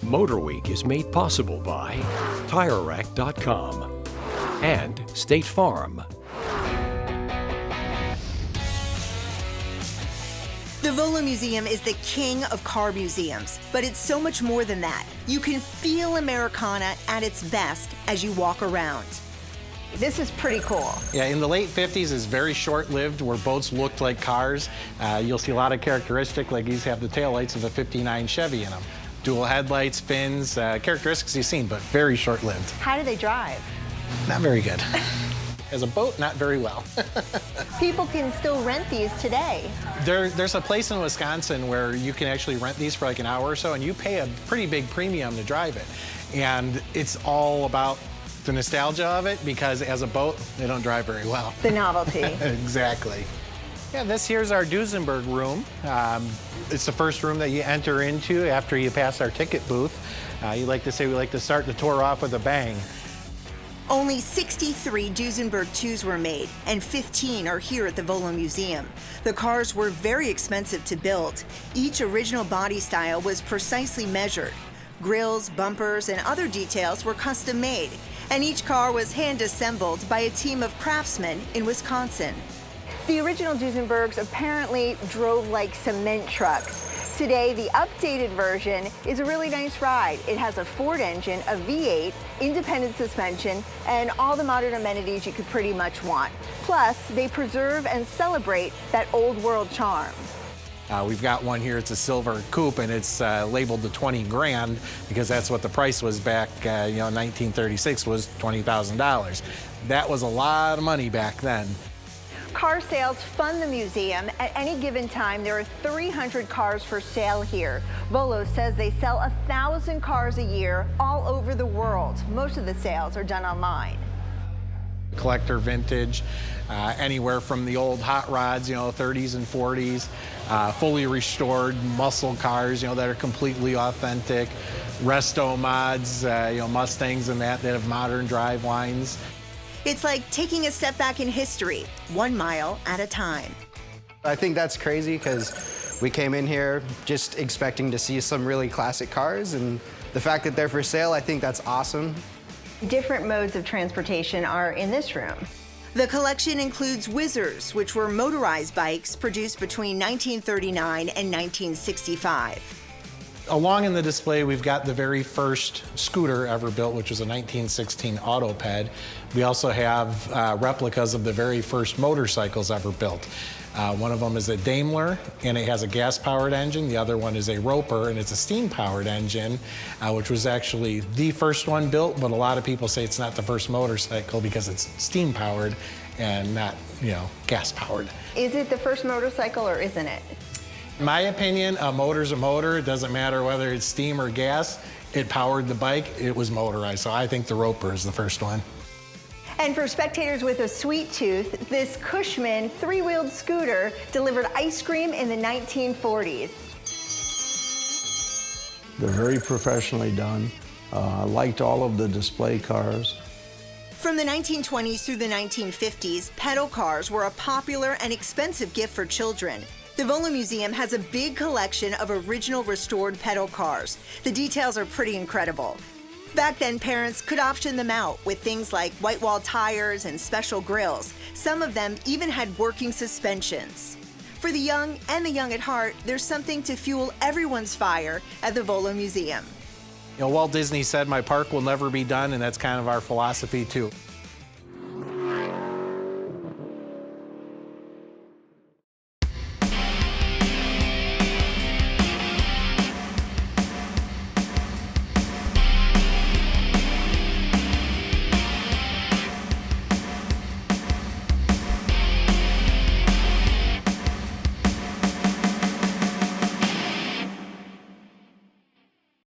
MotorWeek is made possible by TireRack.com and State Farm. The Volo Museum is the king of car museums, but it's so much more than that. You can feel Americana at its best as you walk around. This is pretty cool. Yeah, in the late 50s is very short-lived, where boats looked like cars. You'll see a lot of characteristics, like these have the taillights of a 59 Chevy in them. Dual headlights, fins, characteristics you've seen, but very short-lived. How do they drive? Not very good. As a boat, not very well. People can still rent these today. There's a place in Wisconsin where you can actually rent these for like an hour or so, and you pay a pretty big premium to drive it. And it's all about the nostalgia of it, because as a boat, they don't drive very well. The novelty. Exactly. Yeah, this here's our Duesenberg room. It's the first room that you enter into after you pass our ticket booth. You like to say we like to start the tour off with a bang. Only 63 Duesenberg 2s were made, and 15 are here at the Volo Museum. The cars were very expensive to build. Each original body style was precisely measured. Grills, bumpers, and other details were custom made, and each car was hand-assembled by a team of craftsmen in Wisconsin. The original Duesenbergs apparently drove like cement trucks. Today, the updated version is a really nice ride. It has a Ford engine, a V8, independent suspension, and all the modern amenities you could pretty much want. Plus, they preserve and celebrate that old world charm. We've got one here, it's a silver coupe, and it's labeled the 20 grand because that's what the price was back, 1936 was $20,000. That was a lot of money back then. Car sales fund the museum. At any given time, there are 300 cars for sale here. Volo says they sell 1,000 cars a year all over the world. Most of the sales are done online. Collector vintage, anywhere from the old hot rods, 30s and 40s, fully restored muscle cars, that are completely authentic, resto mods, Mustangs and that have modern drive lines. It's like taking a step back in history, 1 mile at a time. I think that's crazy because we came in here just expecting to see some really classic cars, and the fact that they're for sale, I think that's awesome. Different modes of transportation are in this room. The collection includes Whizzers, which were motorized bikes produced between 1939 and 1965. Along in the display, we've got the very first scooter ever built, which was a 1916 Autoped. We also have replicas of the very first motorcycles ever built. One of them is a Daimler, and it has a gas-powered engine. The other one is a Roper, and it's a steam-powered engine, which was actually the first one built, but a lot of people say it's not the first motorcycle because it's steam-powered and not, gas-powered. Is it the first motorcycle or isn't it? In my opinion, a motor's a motor. It doesn't matter whether it's steam or gas. It powered the bike. It was motorized. So I think the Roper is the first one. And for spectators with a sweet tooth, this Cushman three-wheeled scooter delivered ice cream in the 1940s. They're very professionally done. I liked all of the display cars. From the 1920s through the 1950s, pedal cars were a popular and expensive gift for children. The Volo Museum has a big collection of original restored pedal cars. The details are pretty incredible. Back then, parents could option them out with things like white wall tires and special grills. Some of them even had working suspensions. For the young and the young at heart, there's something to fuel everyone's fire at the Volo Museum. Walt Disney said, "My park will never be done," and that's kind of our philosophy too.